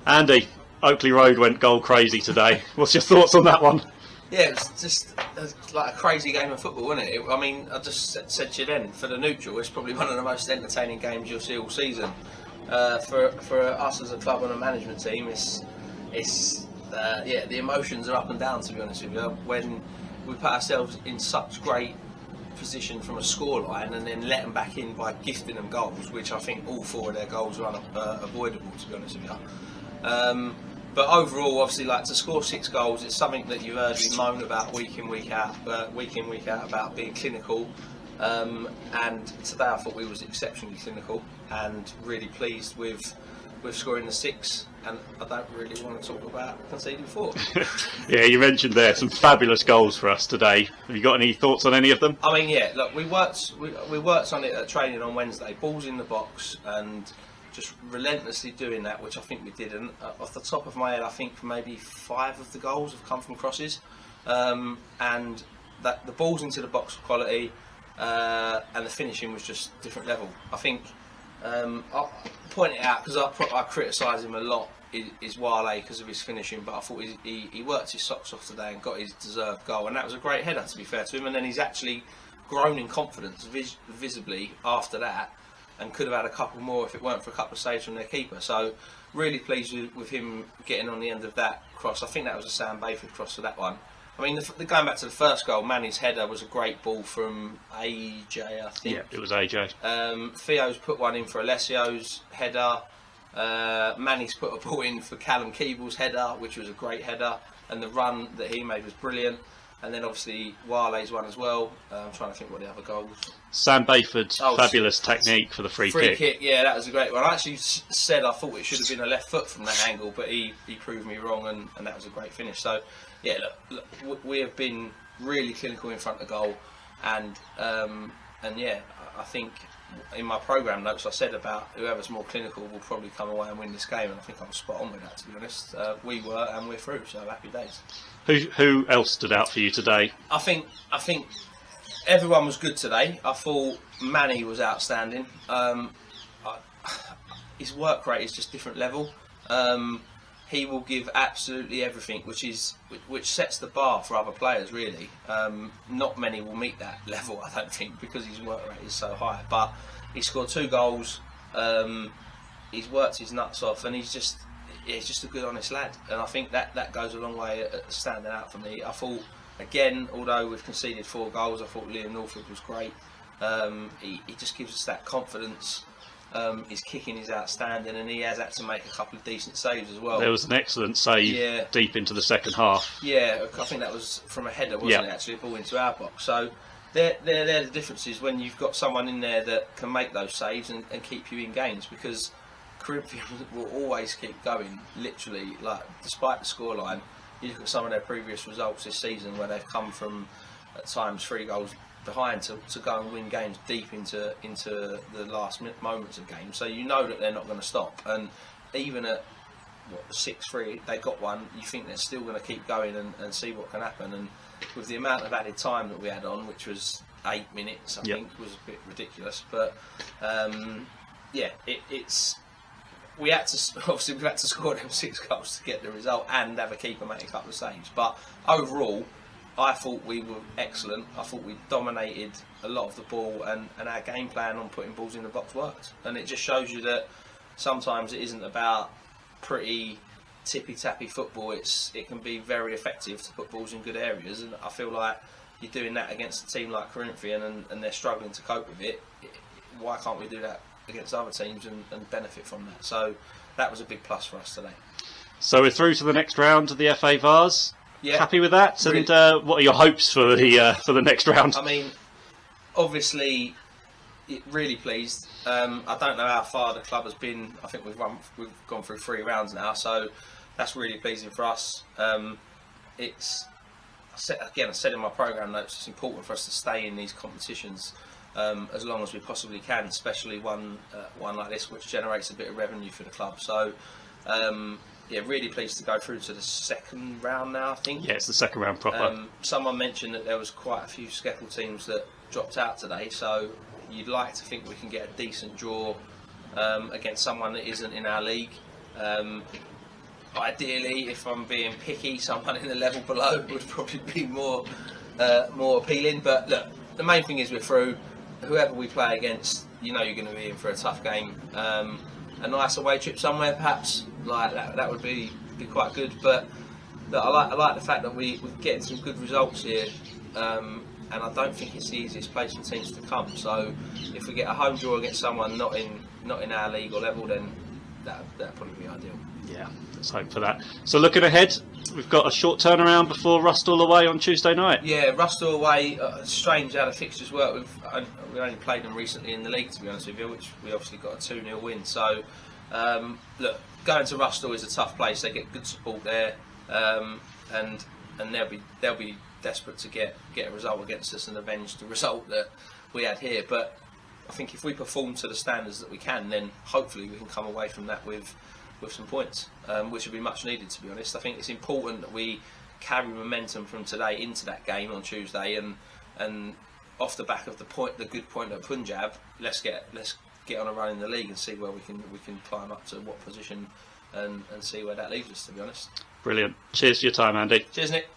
Andy, Oakley Road went goal crazy today. What's your thoughts on that one? Yeah, it was just like a crazy game of football, wasn't it? I mean, I just said to you then, for the neutral, it's probably one of the most entertaining games you'll see all season. For us as a club and a management team, the emotions are up and down, to be honest with you. When we put ourselves in such great position from a scoreline and then let them back in by gifting them goals, which I think all four of their goals were unavoidable, to be honest with you. But overall, obviously, like to score 6 goals, it's something that you've heard me moan about week in, week out about being clinical. And today I thought we was exceptionally clinical and really pleased with scoring the 6. And I don't really want to talk about conceding 4. Yeah, you mentioned there some fabulous goals for us today. Have you got any thoughts on any of them? I mean, yeah, look, we worked on it at training on Wednesday. Balls in the box and just relentlessly doing that, which I think we did. And off the top of my head, I think maybe 5 of the goals have come from crosses, and that the balls into the box were quality, and the finishing was just different level. I think I'll point it out because I criticise him a lot. Is Wale because of his finishing, but I thought he worked his socks off today and got his deserved goal, and that was a great header, to be fair to him. And then he's actually grown in confidence visibly after that, and could have had a couple more if it weren't for a couple of saves from their keeper. So really pleased with him getting on the end of that cross. I think that was a Sam Bayford cross for that one. I mean, going back to the first goal, Manny's header was a great ball from AJ, I think. Yeah, it was AJ. Theo's put one in for Alessio's header. Manny's put a ball in for Callum Keeble's header, which was a great header, and the run that he made was brilliant. And then obviously Wale's one as well. I'm trying to think what the other goals. Sam Bayford's fabulous technique for the free kick. Yeah, that was a great one. I actually said I thought it should have been a left foot from that angle, but he proved me wrong, and that was a great finish. So yeah, look, we have been really clinical in front of goal, and yeah, I think in my programme notes I said about whoever's more clinical will probably come away and win this game, and I think I'm spot on with that, to be honest. We were, and we're through, so happy days. Who else stood out for you today? I think everyone was good today. I thought Manny was outstanding. His work rate is just different level. He will give absolutely everything, which sets the bar for other players, really. Not many will meet that level, I don't think, because his work rate is so high. But he scored 2 goals. He's worked his nuts off, and he's just a good, honest lad. And I think that goes a long way at standing out for me. I thought, again, although we've conceded 4 goals, I thought Liam Norfolk was great. He just gives us that confidence. His kicking is outstanding, and he has had to make a couple of decent saves as well. There was an excellent save deep into the second half. Yeah, I think that was from a header, wasn't it? Actually, a ball into our box. So they're the differences when you've got someone in there that can make those saves and keep you in games, because Corinthian will always keep going, literally, like, despite the scoreline. You look at some of their previous results this season where they've come from, at times, 3 goals behind to go and win games deep into the last moments of games. So you know that they're not going to stop. And even at 6-3, they got one, you think they're still going to keep going and see what can happen. And with the amount of added time that we had on, which was 8 minutes, I think, was a bit ridiculous. But yeah, we had to score them 6 goals to get the result and have a keeper make a couple of saves. But overall, I thought we were excellent. I thought we dominated a lot of the ball, and our game plan on putting balls in the box worked. And it just shows you that sometimes it isn't about pretty tippy-tappy football. It can be very effective to put balls in good areas, and I feel like you're doing that against a team like Corinthian and they're struggling to cope with it. Why can't we do that against other teams and benefit from that? So that was a big plus for us today. So we're through to the next round of the FA Vase. Yeah. Happy with that? Really. And what are your hopes for the next round? I mean, obviously, really pleased. I don't know how far the club has been. I think we've gone through 3 rounds now, so that's really pleasing for us. I said in my programme notes, it's important for us to stay in these competitions as long as we possibly can, especially one like this, which generates a bit of revenue for the club. So yeah, really pleased to go through to the 2nd round now, I think. Yeah, it's the 2nd round proper. Someone mentioned that there was quite a few Skeppel teams that dropped out today, so you'd like to think we can get a decent draw against someone that isn't in our league. ideally, if I'm being picky, someone in the level below would probably be more appealing. But look, the main thing is we're through. Whoever we play against, you know you're going to be in for a tough game. A nice away trip somewhere, perhaps, like that would be quite good. But look, I like the fact that we're getting some good results here, and I don't think it's the easiest place for teams to come. So if we get a home draw against someone not in our league or level, then that'd probably be ideal. Yeah, let's hope for that. So looking ahead, we've got a short turnaround before Rustall away on Tuesday night. Yeah, Rustall away. Strange how the fixtures work. We only played them recently in the league, to be honest with you, which we obviously got a 2-0 win. So look, going to Rustall is a tough place. They get good support there, and they'll be desperate to get a result against us and avenge the result that we had here. But I think if we perform to the standards that we can, then hopefully we can come away from that with some points, which would be much needed, to be honest. I think it's important that we carry momentum from today into that game on Tuesday, and off the back of the good point at Punjab, let's get on a run in the league and see where we can climb up to what position and see where that leaves us, to be honest. Brilliant. Cheers for your time, Andy. Cheers, Nick.